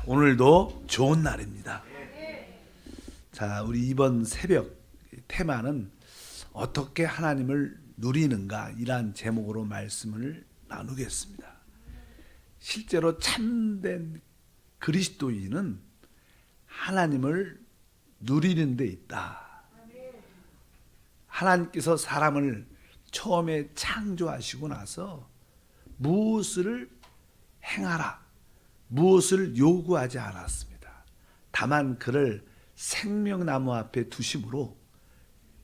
오늘도 좋은 날입니다. 자, 우리 이번 새벽 테마는 어떻게 하나님을 누리는가 이란 제목으로 말씀을 나누겠습니다. 실제로 참된 그리스도인은 하나님을 누리는 데 있다. 하나님께서 사람을 처음에 창조하시고 나서 무엇을 행하라, 무엇을 요구하지 않았습니다. 다만 그를 생명나무 앞에 두심으로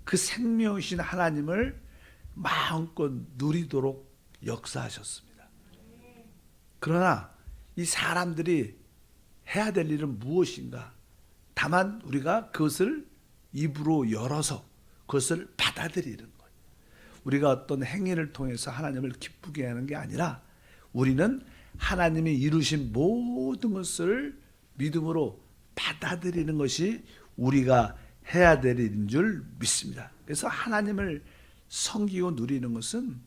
그 생명이신 하나님을 마음껏 누리도록 역사하셨습니다. 그러나 이 사람들이 해야 될 일은 무엇인가? 다만 우리가 그것을 입으로 열어서 그것을 받아들이는 거예요. 우리가 어떤 행위를 통해서 하나님을 기쁘게 하는 게 아니라 우리는 하나님이 이루신 모든 것을 믿음으로 받아들이는 것이 우리가 해야 될 일인 줄 믿습니다. 그래서 하나님을 섬기고 누리는 것은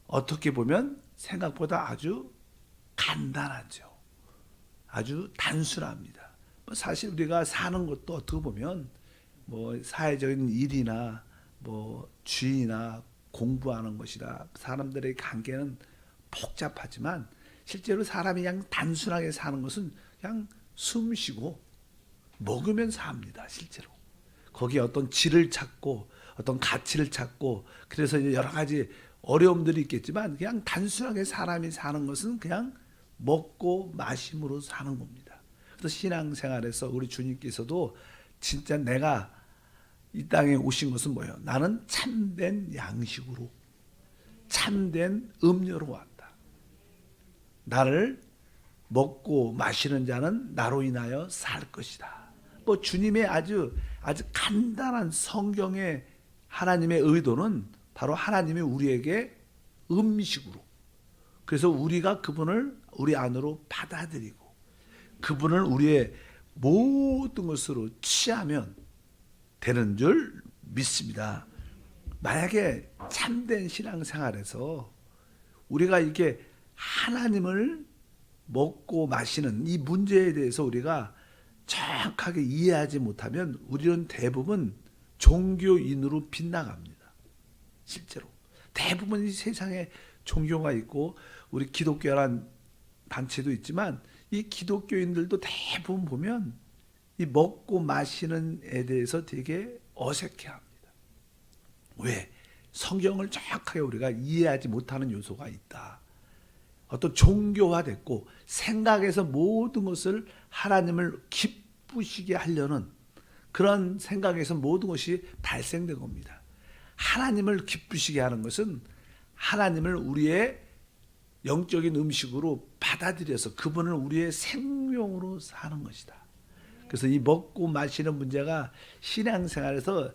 어떻게 보면 생각보다 아주 간단하죠. 아주 단순합니다. 사실 우리가 사는 것도 어떻게 보면 사회적인 일이나 주의나 공부하는 것이라 사람들의 관계는 복잡하지만 실제로 사람이 그냥 단순하게 사는 것은 그냥 숨 쉬고 먹으면 삽니다. 실제로 거기에 어떤 질을 찾고 어떤 가치를 찾고 그래서 이제 여러 가지 어려움들이 있겠지만 그냥 단순하게 사람이 사는 것은 그냥 먹고 마심으로 사는 겁니다. 그래서 신앙생활에서 우리 주님께서도 진짜 내가 이 땅에 오신 것은 뭐예요? 나는 참된 양식으로 참된 음료로 왔다. 나를 먹고 마시는 자는 나로 인하여 살 것이다. 주님의 아주 간단한 성경의 하나님의 의도는 바로 하나님이 우리에게 음식으로, 그래서 우리가 그분을 우리 안으로 받아들이고 그분을 우리의 모든 것으로 취하면 되는 줄 믿습니다. 만약에 참된 신앙생활에서 우리가 이렇게 하나님을 먹고 마시는 이 문제에 대해서 우리가 정확하게 이해하지 못하면 우리는 대부분 종교인으로 빗나갑니다. 실제로 대부분 이 세상에 종교가 있고 우리 기독교란 단체도 있지만 이 기독교인들도 대부분 보면 이 먹고 마시는 에 대해서 되게 어색해합니다. 왜? 성경을 정확하게 우리가 이해하지 못하는 요소가 있다. 어떤 종교화됐고 생각에서 모든 것을 하나님을 기쁘시게 하려는 그런 생각에서 모든 것이 발생된 겁니다. 하나님을 기쁘시게 하는 것은 하나님을 우리의 영적인 음식으로 받아들여서 그분을 우리의 생명으로 사는 것이다. 그래서 이 먹고 마시는 문제가 신앙생활에서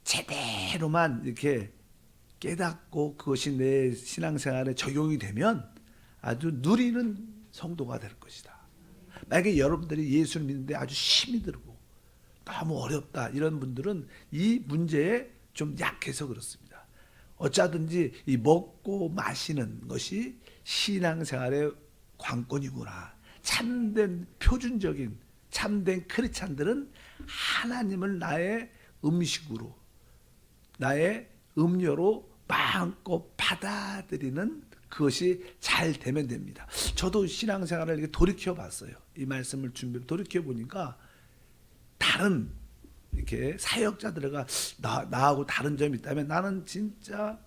제대로만 이렇게 깨닫고 그것이 내 신앙생활에 적용이 되면 아주 누리는 성도가 될 것이다. 만약에 여러분들이 예수를 믿는데 아주 힘이 들고 너무 어렵다 이런 분들은 이 문제에 좀 약해서 그렇습니다. 어쩌든지 이 먹고 마시는 것이 신앙생활의 관건이구나. 참된 표준적인 참된 크리스찬들은 하나님을 나의 음식으로 나의 음료로 마음껏 받아들이는 그것이 잘 되면 됩니다. 저도 신앙생활을 이렇게 돌이켜 봤어요. 이 말씀을 돌이켜 보니까 다른 이렇게 사역자들과 나하고 다른 점이 있다면 나는 진짜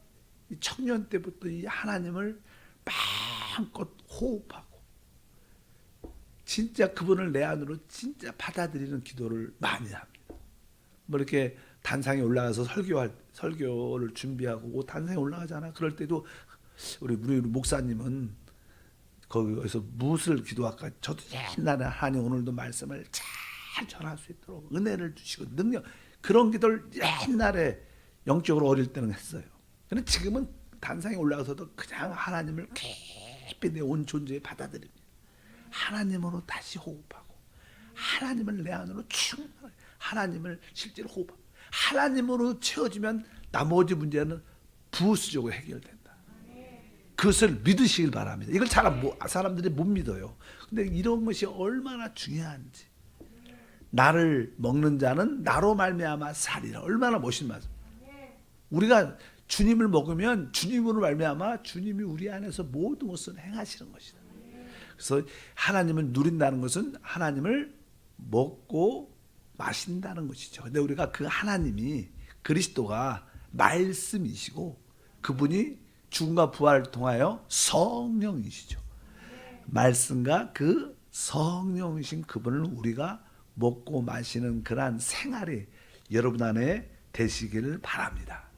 청년 때부터 이 하나님을 마음껏 호흡하고 진짜 그분을 내 안으로 진짜 받아들이는 기도를 많이 합니다. 이렇게 단상에 올라가서 설교를 준비하고 단상에 올라가잖아. 그럴 때도 우리 목사님은 거기서 무엇을 기도할까? 저도 옛날에 하나님 오늘도 말씀을 잘 전할 수 있도록 은혜를 주시고 능력 그런 기도를 옛날에 영적으로 어릴 때는 했어요. 그런데 지금은 단상에 올라가서도 그냥 하나님을 깊이 내 온 존재에 받아들입니다. 하나님으로 다시 호흡하고 하나님을 내 안으로 충분히 하나님을 실제로 호흡하고 하나님으로 채워지면 나머지 문제는 부수적으로 해결된다. 그것을 믿으시길 바랍니다. 이걸 사람들이 못 믿어요. 근데 이런 것이 얼마나 중요한지. 나를 먹는 자는 나로 말미암아 살리라. 얼마나 멋진 말씀. 우리가 주님을 먹으면 주님으로 말미암아 주님이 우리 안에서 모든 것을 행하시는 것이다. 그래서 하나님을 누린다는 것은 하나님을 먹고 마신다는 것이죠. 근데 우리가 그 하나님이 그리스도가 말씀이시고 그분이 죽음과 부활을 통하여 성령이시죠. 말씀과 그 성령이신 그분을 우리가 먹고 마시는 그러한 생활이 여러분 안에 되시기를 바랍니다.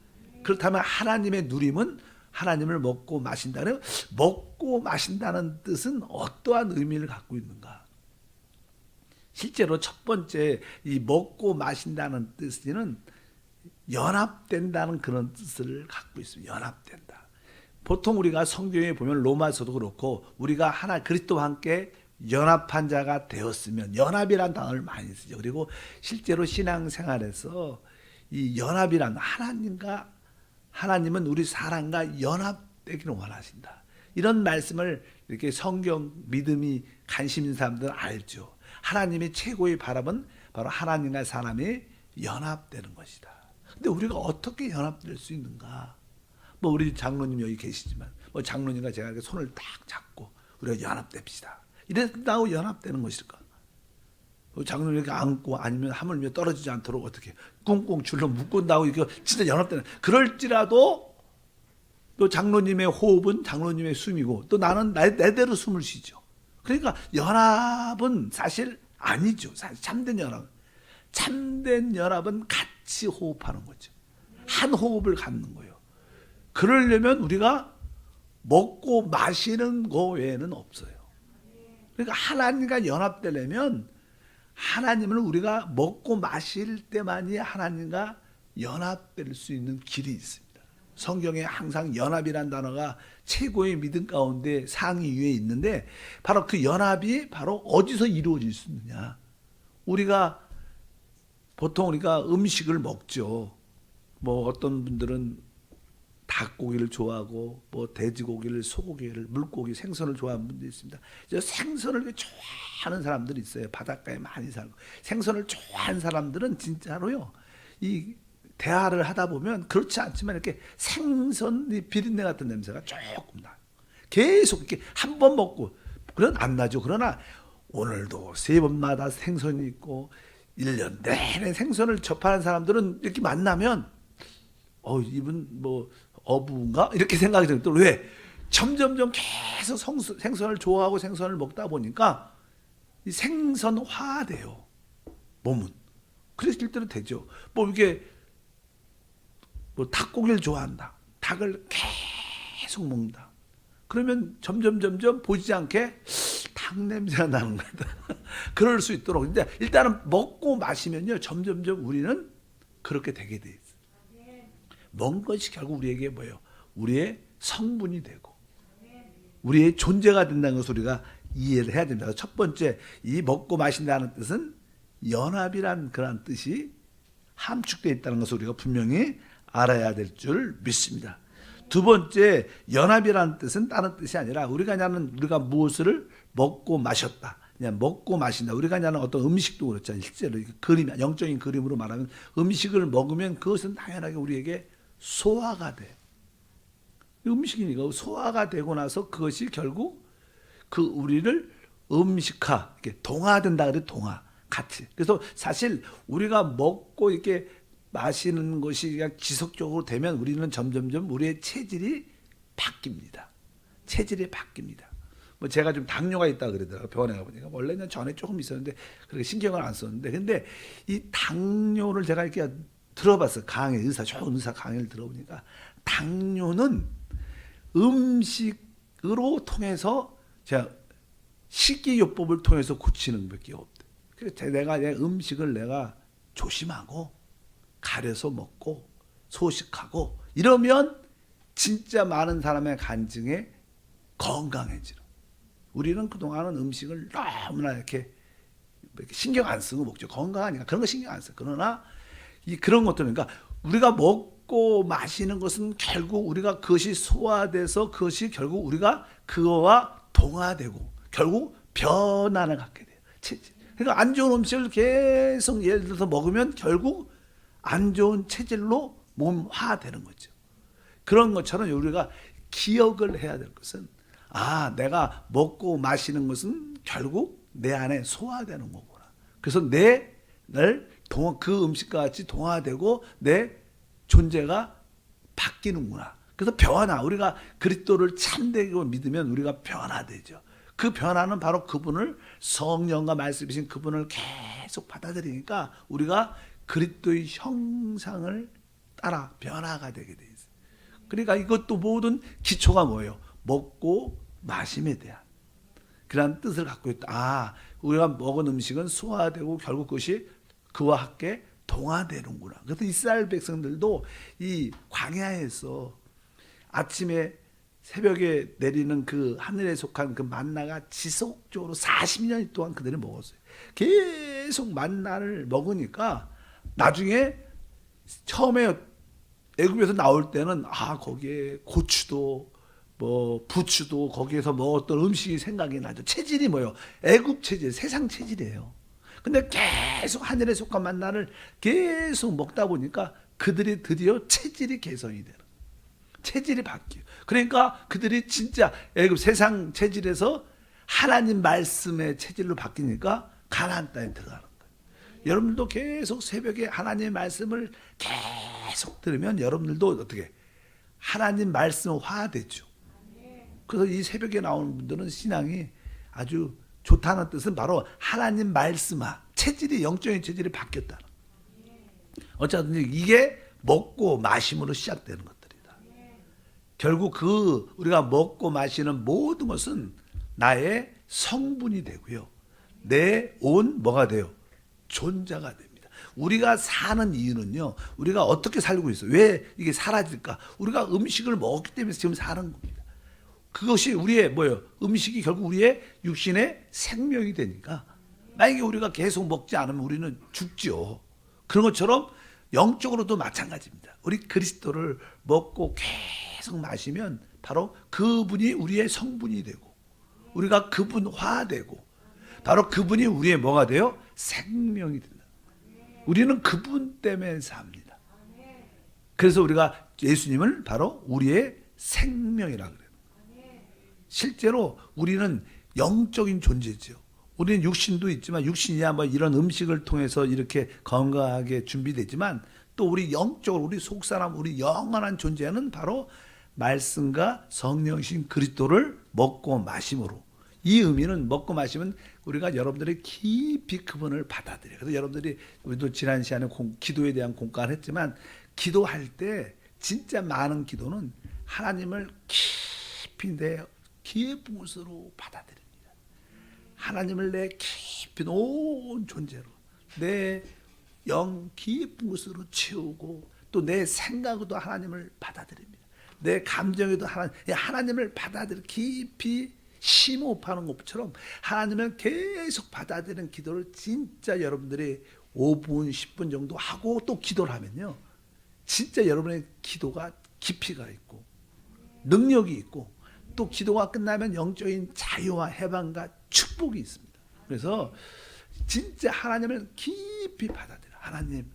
그렇다면 하나님의 누림은 하나님을 먹고 마신다는, 먹고 마신다는 뜻은 어떠한 의미를 갖고 있는가? 실제로 첫 번째 이 먹고 마신다는 뜻은 연합된다는 그런 뜻을 갖고 있습니다. 연합된다. 보통 우리가 성경에 보면 로마서도 그렇고 우리가 하나 그리스도와 함께 연합한 자가 되었으면, 연합이란 단어를 많이 쓰죠. 그리고 실제로 신앙생활에서 이 연합이란, 하나님은 우리 사람과 연합되기를 원하신다. 이런 말씀을 이렇게 성경 믿음이 관심 있는 사람들은 알죠. 하나님의 최고의 바람은 바로 하나님과 사람이 연합되는 것이다. 근데 우리가 어떻게 연합될 수 있는가? 뭐 우리 장로님 여기 계시지만 뭐 장로님과 제가 이렇게 손을 딱 잡고 우리가 연합됩시다. 이랬다고 연합되는 것일까? 장로님 이렇게 안고 아니면 하물며 떨어지지 않도록 어떻게 꽁꽁 줄로 묶은다고 이거 진짜 연합되는, 그럴지라도 또 장로님의 호흡은 장로님의 숨이고 또 나는 내대로 숨을 쉬죠. 그러니까 연합은 사실 아니죠. 사실 참된 연합은 같이 호흡하는 거죠. 한 호흡을 갖는 거예요. 그러려면 우리가 먹고 마시는 거 외에는 없어요. 그러니까 하나님과 연합되려면 하나님을 우리가 먹고 마실 때만이 하나님과 연합될 수 있는 길이 있습니다. 성경에 항상 연합이란 단어가 최고의 믿음 가운데 상위 위에 있는데, 바로 그 연합이 바로 어디서 이루어질 수 있느냐? 보통 우리가 음식을 먹죠. 뭐 어떤 분들은 닭고기를 좋아하고 뭐 돼지고기를, 소고기를, 물고기, 생선을 좋아하는 분도 있습니다. 생선을 좋아하는 사람들이 있어요. 바닷가에 많이 살고. 생선을 좋아하는 사람들은 진짜로요, 이 대화를 하다 보면 그렇지 않지만 이렇게 생선이 비린내 같은 냄새가 조금 나요. 계속 이렇게 한 번 먹고 그런 안 나죠. 그러나 오늘도 세 번마다 생선이 있고 1년 내내 생선을 접하는 사람들은 이렇게 만나면 이분 뭐 어부인가? 이렇게 생각이 들어요. 왜? 점점점 계속 생선을 좋아하고 생선을 먹다 보니까 이 생선화돼요. 몸은. 그랬을 때는 되죠. 뭐 이게 뭐 닭고기를 좋아한다. 닭을 계속 먹는다. 그러면 점점 보이지 않게 닭 냄새가 나는 거다. 그럴 수 있도록. 근데 일단은 먹고 마시면요, 점점점 우리는 그렇게 되게 돼 있어요. 먹는 것이 결국 우리에게 뭐예요? 우리의 성분이 되고 우리의 존재가 된다는 것을 우리가 이해를 해야 됩니다. 첫 번째, 이 먹고 마신다는 뜻은 연합이란 그런 뜻이 함축되어 있다는 것을 우리가 분명히 알아야 될 줄 믿습니다. 두 번째, 연합이라는 뜻은 다른 뜻이 아니라 우리가 무엇을 먹고 마셨다, 그냥 먹고 마신다. 우리가 하는 어떤 음식도 그렇잖아요. 실제로 영적인 그림으로 말하면 음식을 먹으면 그것은 당연하게 우리에게 소화가 돼. 음식이니까 소화가 되고 나서 그것이 결국 그 우리를 음식화, 이렇게 동화된다 그래, 동화 같이. 그래서 사실 우리가 먹고 이렇게 마시는 것이 지속적으로 되면 우리는 점점점 우리의 체질이 바뀝니다. 체질이 바뀝니다. 뭐 제가 좀 당뇨가 있다 그러더라고요. 병원에 가보니까. 원래는 전에 조금 있었는데 그렇게 신경을 안 썼는데, 근데 이 당뇨를 제가 이렇게 들어봤어요. 좋은 의사 강의를 들어보니까 당뇨는 음식으로 통해서, 제가 식이요법을 통해서 고치는 것밖에 없대. 그래서 내가 음식을 조심하고 가려서 먹고 소식하고 이러면 진짜 많은 사람의 간증에 건강해지는. 우리는 그동안은 음식을 너무나 이렇게 신경 안 쓰고 먹죠. 건강하니까 그런 거 신경 안 써요. 그러나 그런 것들은, 그러니까 우리가 먹고 먹고 마시는 것은 결국 우리가 그것이 소화돼서 그것이 결국 우리가 그거와 동화되고 결국 변화를 갖게 돼요. 체질. 그러니까 안 좋은 음식을 계속 예를 들어서 먹으면 결국 안 좋은 체질로 몸화되는 거죠. 그런 것처럼 우리가 기억을 해야 될 것은 내가 먹고 마시는 것은 결국 내 안에 소화되는 거구나. 그래서 그 음식과 같이 동화되고 내 존재가 바뀌는구나. 그래서 변화, 우리가 그리스도를 참되고 믿으면 우리가 변화되죠. 그 변화는 바로 그분을 성령과 말씀이신 그분을 계속 받아들이니까 우리가 그리스도의 형상을 따라 변화가 되게 돼 있어요. 그러니까 이것도 모든 기초가 뭐예요? 먹고 마심에 대한 그런 뜻을 갖고 있다. 우리가 먹은 음식은 소화되고 결국 그것이 그와 함께 동화되는구나. 그래서 이스라엘 백성들도 이 광야에서 아침에 새벽에 내리는 그 하늘에 속한 그 만나가 지속적으로 40년 동안 그들이 먹었어요. 계속 만나를 먹으니까 나중에 처음에 애굽에서 나올 때는 거기에 고추도 뭐 부추도 거기에서 먹었던 음식이 생각이 나죠. 체질이 뭐예요? 애굽 체질, 세상 체질이에요. 근데 계속 하늘에 속한 만나를 계속 먹다 보니까 그들이 드디어 체질이 개선이 되는 거예요. 체질이 바뀌어요. 그러니까 그들이 진짜 애굽 세상 체질에서 하나님 말씀의 체질로 바뀌니까 가나안 땅에 들어가는 거예요. 여러분들도 계속 새벽에 하나님의 말씀을 계속 들으면 여러분들도 어떻게 하나님 말씀 화되죠. 그래서 이 새벽에 나오는 분들은 신앙이 아주 좋다는 뜻은 바로 하나님 말씀화, 체질이 영적인 체질이 바뀌었다는. 어쨌든 이게 먹고 마심으로 시작되는 것들이다. 결국 우리가 먹고 마시는 모든 것은 나의 성분이 되고요. 내 뭐가 돼요? 존재가 됩니다. 우리가 사는 이유는요. 우리가 어떻게 살고 있어요? 왜 이게 사라질까? 우리가 음식을 먹기 때문에 지금 사는 겁니다. 그것이 우리의 뭐예요? 음식이 결국 우리의 육신의 생명이 되니까 만약에 우리가 계속 먹지 않으면 우리는 죽죠. 그런 것처럼 영적으로도 마찬가지입니다. 우리 그리스도를 먹고 계속 마시면 바로 그분이 우리의 성분이 되고 우리가 그분화되고 바로 그분이 우리의 뭐가 돼요? 생명이 된다. 우리는 그분 때문에 삽니다. 그래서 우리가 예수님을 바로 우리의 생명이라 그래요. 실제로 우리는 영적인 존재죠. 우리는 육신도 있지만 육신이야 뭐 이런 음식을 통해서 이렇게 건강하게 준비되지만 또 우리 영적으로 우리 속사람 우리 영원한 존재는 바로 말씀과 성령이신 그리스도를 먹고 마심으로 이 의미는 먹고 마시면 우리가 여러분들이 깊이 그분을 받아들여요. 그래서 여러분들이 우리도 지난 시간에 기도에 대한 공과를 했지만 기도할 때 진짜 많은 기도는 하나님을 깊이 내 깊은 곳으로 받아들입니다. 하나님을 내 깊이 온 존재로 내 영 깊은 곳으로 채우고 또 내 생각으로도 하나님을 받아들입니다. 내 감정에도 하나님을 받아들여 깊이 심호흡하는 것처럼 하나님을 계속 받아들이는 기도를 진짜 여러분들이 5분, 10분 정도 하고 또 기도를 하면요. 진짜 여러분의 기도가 깊이가 있고 능력이 있고 또 기도가 끝나면 영적인 자유와 해방과 축복이 있습니다. 그래서 진짜 하나님을 깊이 받아들여.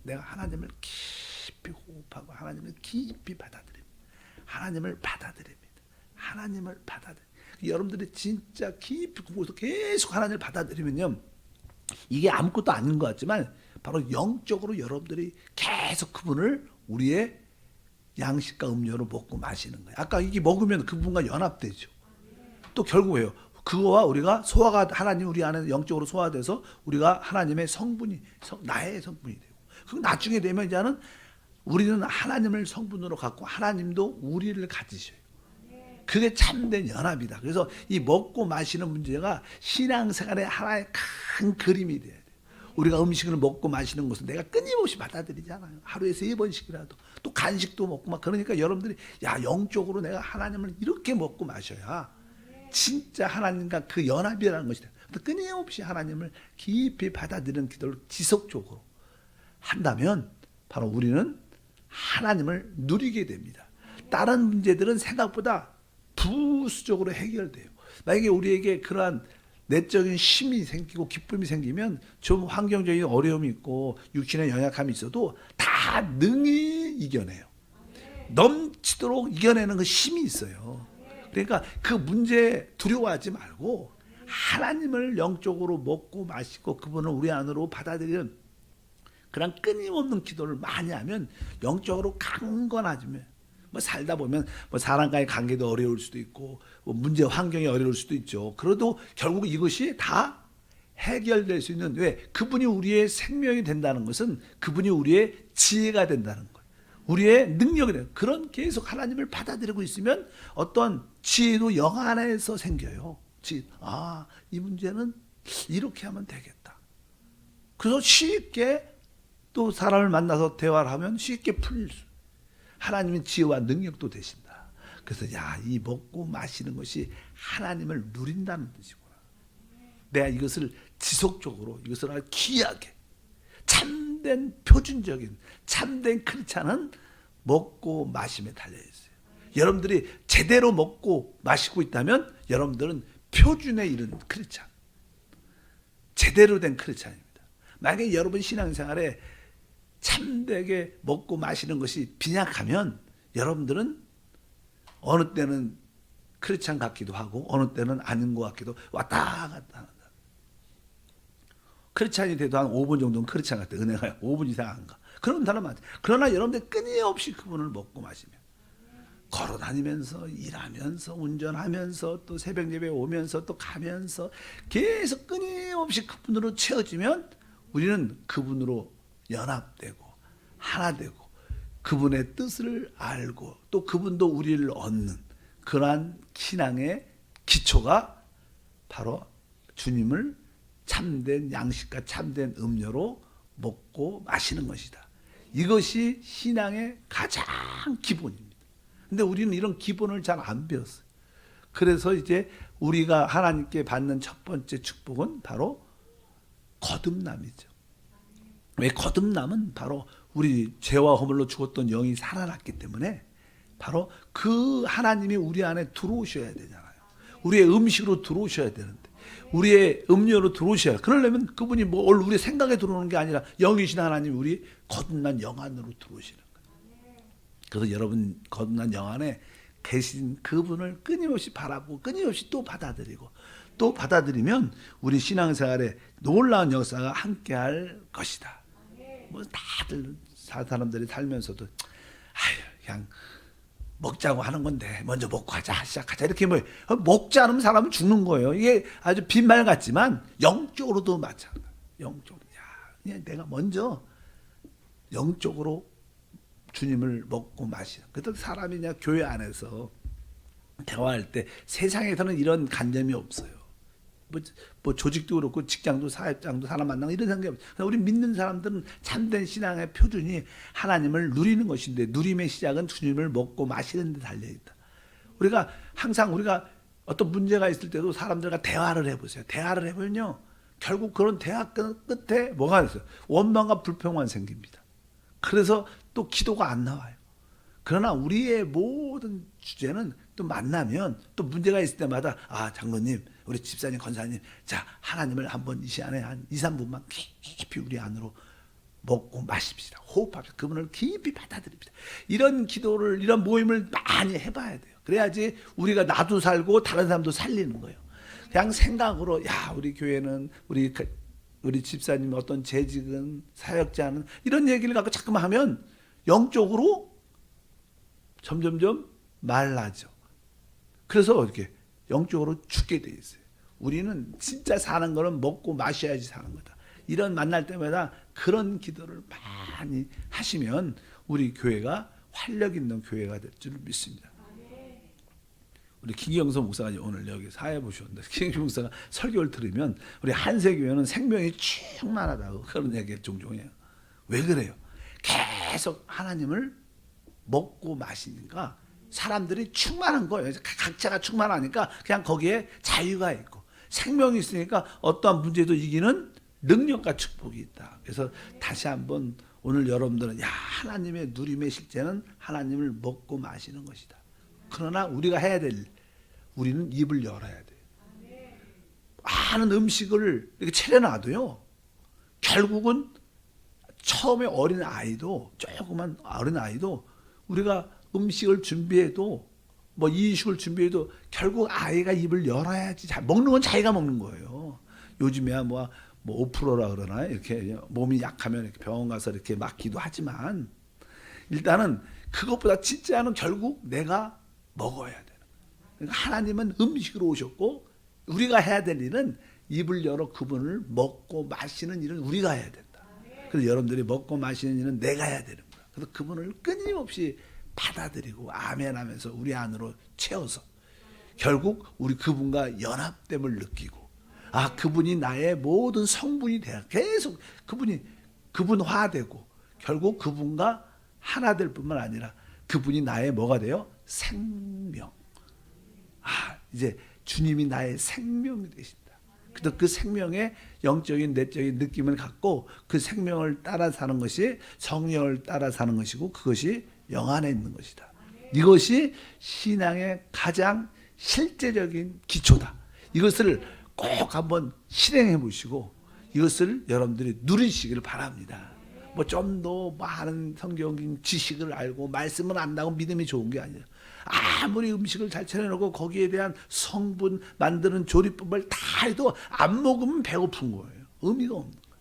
내가 하나님을 깊이 호흡하고 하나님을 깊이 받아들입니다. 하나님을 받아들입니다. 하나님을 받아들입니다. 여러분들이 진짜 깊이 공부해서 계속 하나님을 받아들이면요. 이게 아무것도 아닌 것 같지만 바로 영적으로 여러분들이 계속 그분을 우리의 양식과 음료로 먹고 마시는 거예요. 아까 이게 먹으면 그분과 연합되죠. 또 결국에요. 그거와 우리가 소화가 하나님 우리 안에 영적으로 소화돼서 우리가 하나님의 성분이 나의 성분이 되고 그리고 나중에 되면 이제는 우리는 하나님을 성분으로 갖고 하나님도 우리를 가지셔요. 그게 참된 연합이다. 그래서 이 먹고 마시는 문제가 신앙생활의 하나의 큰 그림이 돼야 돼요. 우리가 음식을 먹고 마시는 것은 내가 끊임없이 받아들이잖아요. 하루에 3번씩이라도. 또 간식도 먹고 막 그러니까 여러분들이 영적으로 내가 하나님을 이렇게 먹고 마셔야 진짜 하나님과 그 연합이라는 것이 돼요. 끊임없이 하나님을 깊이 받아들이는 기도를 지속적으로 한다면 바로 우리는 하나님을 누리게 됩니다. 다른 문제들은 생각보다 부수적으로 해결돼요. 만약에 우리에게 그러한 내적인 힘이 생기고 기쁨이 생기면 좀 환경적인 어려움이 있고 육신의 연약함이 있어도 다 능히 이겨내요. 넘치도록 이겨내는 그 힘이 있어요. 그러니까 그 문제에 두려워하지 말고 하나님을 영적으로 먹고 마시고 그분을 우리 안으로 받아들이는 그런 끊임없는 기도를 많이 하면 영적으로 강건해지면 뭐 살다 보면 뭐 사람과의 관계도 어려울 수도 있고 뭐 문제 환경이 어려울 수도 있죠. 그래도 결국 이것이 다 해결될 수 있는, 왜? 그분이 우리의 생명이 된다는 것은 그분이 우리의 지혜가 된다는 거예요. 우리의 능력이 돼요. 그런 계속 하나님을 받아들이고 있으면 어떤 지혜도 영 안에서 생겨요. 이 문제는 이렇게 하면 되겠다. 그래서 쉽게 또 사람을 만나서 대화를 하면 쉽게 풀릴 수. 하나님은 지혜와 능력도 되신다. 그래서 이 먹고 마시는 것이 하나님을 누린다는 뜻이구나. 내가 이것을 지속적으로, 이것을 아주 귀하게 참된 표준적인 참된 크리스찬은 먹고 마심에 달려 있어요. 여러분들이 제대로 먹고 마시고 있다면 여러분들은 표준에 이른 크리스찬, 제대로 된 크리스찬입니다. 만약에 여러분 신앙생활에 참되게 먹고 마시는 것이 빈약하면 여러분들은 어느 때는 크리스찬 같기도 하고 어느 때는 아닌 것 같기도 왔다 갔다 한다. 크리스찬이 돼도 한 5분 정도는 크리스찬 같아. 은혜가 5분 이상 안 가. 그런 사람 많죠. 그러나 여러분들 끊임없이 그분을 먹고 마시며 걸어다니면서 일하면서 운전하면서 또 새벽 예배 오면서 또 가면서 계속 끊임없이 그분으로 채워지면 우리는 그분으로 연합되고 하나 되고 그분의 뜻을 알고 또 그분도 우리를 얻는 그러한 신앙의 기초가 바로 주님을 참된 양식과 참된 음료로 먹고 마시는 것이다. 이것이 신앙의 가장 기본입니다. 근데 우리는 이런 기본을 잘 안 배웠어요. 그래서 이제 우리가 하나님께 받는 첫 번째 축복은 바로 거듭남이죠. 왜? 거듭남은 바로 우리 죄와 허물로 죽었던 영이 살아났기 때문에 바로 그 하나님이 우리 안에 들어오셔야 되잖아요. 우리의 음식으로 들어오셔야 되는데, 우리의 음료로 들어오셔야, 그러려면 그분이 뭐 우리 생각에 들어오는 게 아니라 영이신 하나님이 우리 거듭난 영 안으로 들어오시는 거예요. 그래서 여러분 거듭난 영 안에 계신 그분을 끊임없이 바라보고 끊임없이 또 받아들이고 또 받아들이면 우리 신앙생활에 놀라운 역사가 함께할 것이다. 뭐 다들 사람들이 살면서도 그냥 먹자고 하는 건데 먼저 먹고 하자, 시작하자, 이렇게 뭐 먹지 않으면 사람은 죽는 거예요. 이게 아주 빈말 같지만 영적으로도 마찬가지야. 영적으로 그냥 내가 먼저 영적으로 주님을 먹고 마시는. 그래서 사람이 그냥 교회 안에서 대화할 때 세상에서는 이런 관념이 없어요. 뭐 조직도 그렇고 직장도 사회장도 사람 만나고 이런 생각이 없어요. 우리 믿는 사람들은 참된 신앙의 표준이 하나님을 누리는 것인데, 누림의 시작은 주님을 먹고 마시는 데 달려있다. 우리가 항상 우리가 어떤 문제가 있을 때도 사람들과 대화를 해보세요. 대화를 해보면요, 결국 그런 대화 끝에 뭐가 있어요? 원망과 불평만 생깁니다. 그래서 또 기도가 안 나와요. 그러나 우리의 모든 주제는 또 만나면 또 문제가 있을 때마다 장로님, 우리 집사님, 권사님, 자 하나님을 한번 이 시간에 한 2, 3분만 깊이 우리 안으로 먹고 마십시다. 호흡합시다. 그분을 깊이 받아들입시다. 이런 기도를, 이런 모임을 많이 해봐야 돼요. 그래야지 우리가 나도 살고 다른 사람도 살리는 거예요. 그냥 생각으로 우리 교회는 우리 집사님 어떤 재직은 사역자는 이런 얘기를 갖고 자꾸만 하면 영적으로 점점점 말라져. 그래서 이렇게 영적으로 죽게 돼 있어요. 우리는 진짜 사는 거는 먹고 마셔야지 사는 거다. 이런 만날 때마다 그런 기도를 많이 하시면 우리 교회가 활력 있는 교회가 될 줄 믿습니다. 우리 김경서 목사가 오늘 여기 사회 보셨는데, 김경서 목사가 설교를 들으면 우리 한세교회는 생명이 충만하다고 그런 얘기를 종종 해요. 왜 그래요? 계속 하나님을 먹고 마시니까 사람들이 충만한 거예요. 각자가 충만하니까 그냥 거기에 자유가 있고 생명이 있으니까 어떠한 문제도 이기는 능력과 축복이 있다. 그래서 다시 한번 오늘 여러분들은 하나님의 누림의 실제는 하나님을 먹고 마시는 것이다. 그러나 우리가 해야 될, 우리는 입을 열어야 돼요. 많은 음식을 이렇게 차려놔도요, 결국은 처음에 어린 아이도, 조그만 어린 아이도 우리가 음식을 준비해도 뭐 이식을 준비해도 결국 아이가 입을 열어야지. 먹는 건 자기가 먹는 거예요. 요즘에야 뭐 5%라 그러나 이렇게 몸이 약하면 이렇게 병원 가서 이렇게 맞기도 하지만 일단은 그것보다 진짜는 결국 내가 먹어야 되는 거예요. 그러니까 하나님은 음식으로 오셨고 우리가 해야 될 일은 입을 열어 그분을 먹고 마시는 일은 우리가 해야 된다. 그래서 여러분들이 먹고 마시는 일은 내가 해야 되는 거야. 그래서 그분을 끊임없이 받아들이고 아멘하면서 우리 안으로 채워서 결국 우리 그분과 연합됨을 느끼고 그분이 나의 모든 성분이 돼야 계속 그분화되고 결국 그분과 하나 될 뿐만 아니라 그분이 나의 뭐가 돼요? 생명. 이제 주님이 나의 생명이 되신다. 그래서 그 생명의 영적인 내적인 느낌을 갖고 그 생명을 따라 사는 것이 성령을 따라 사는 것이고 그것이 영 안에 있는 것이다. 이것이 신앙의 가장 실제적인 기초다. 이것을 꼭 한번 실행해 보시고 이것을 여러분들이 누리시기를 바랍니다. 뭐 좀 더 많은 성경적인 지식을 알고 말씀을 안다고 믿음이 좋은 게 아니에요. 아무리 음식을 잘 차려놓고 거기에 대한 성분 만드는 조리법을 다 해도 안 먹으면 배고픈 거예요. 의미가 없는 거예요.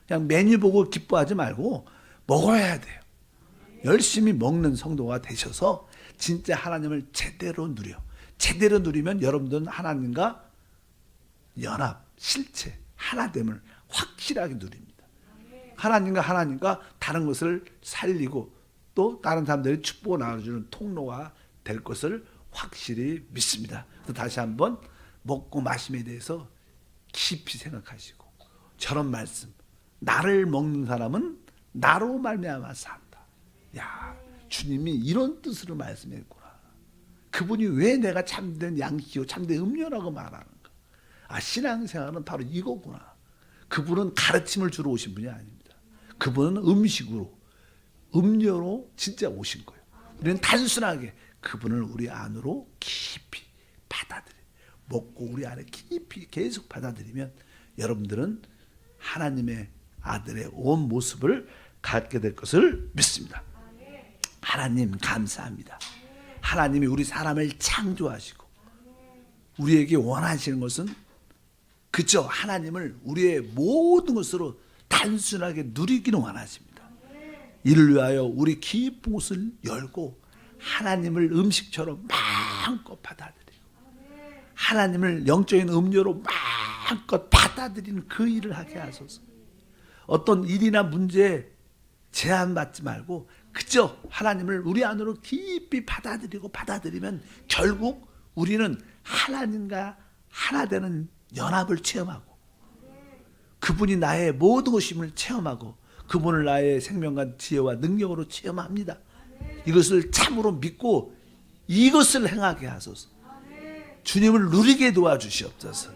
그냥 메뉴 보고 기뻐하지 말고 먹어야 돼요. 열심히 먹는 성도가 되셔서 진짜 하나님을 제대로 누려. 제대로 누리면 여러분들은 하나님과 연합, 실체, 하나됨을 확실하게 누립니다. 하나님과 다른 것을 살리고 또 다른 사람들이 축복을 나눠주는 통로가 될 것을 확실히 믿습니다. 그래서 다시 한번 먹고 마심에 대해서 깊이 생각하시고 저런 말씀, 나를 먹는 사람은 나로 말미암아 산다. 주님이 이런 뜻으로 말씀했구나. 그분이 왜 내가 참된 양식이고 참된 음료라고 말하는가. 신앙생활은 바로 이거구나. 그분은 가르침을 주러 오신 분이 아닙니다. 그분은 음식으로, 음료로 진짜 오신 거예요. 우리는 단순하게 그분을 우리 안으로 깊이 받아들여 먹고 우리 안에 깊이 계속 받아들이면 여러분들은 하나님의 아들의 온 모습을 갖게 될 것을 믿습니다. 하나님 감사합니다. 하나님이 우리 사람을 창조하시고 우리에게 원하시는 것은 그저 하나님을 우리의 모든 것으로 단순하게 누리기는 원하십니다. 이를 위하여 우리 깊은 곳을 열고 하나님을 음식처럼 마음껏 받아들이고 하나님을 영적인 음료로 마음껏 받아들이는 그 일을 하게 하소서. 어떤 일이나 문제에 제한받지 말고 그저 하나님을 우리 안으로 깊이 받아들이면 결국 우리는 하나님과 하나 되는 연합을 체험하고 그분이 나의 모든 것임을 체험하고 그분을 나의 생명과 지혜와 능력으로 체험합니다. 이것을 참으로 믿고 이것을 행하게 하소서. 주님을 누리게 도와주시옵소서.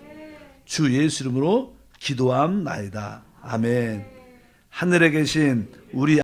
주 예수 이름으로 기도함나이다. 아멘. 하늘에 계신 우리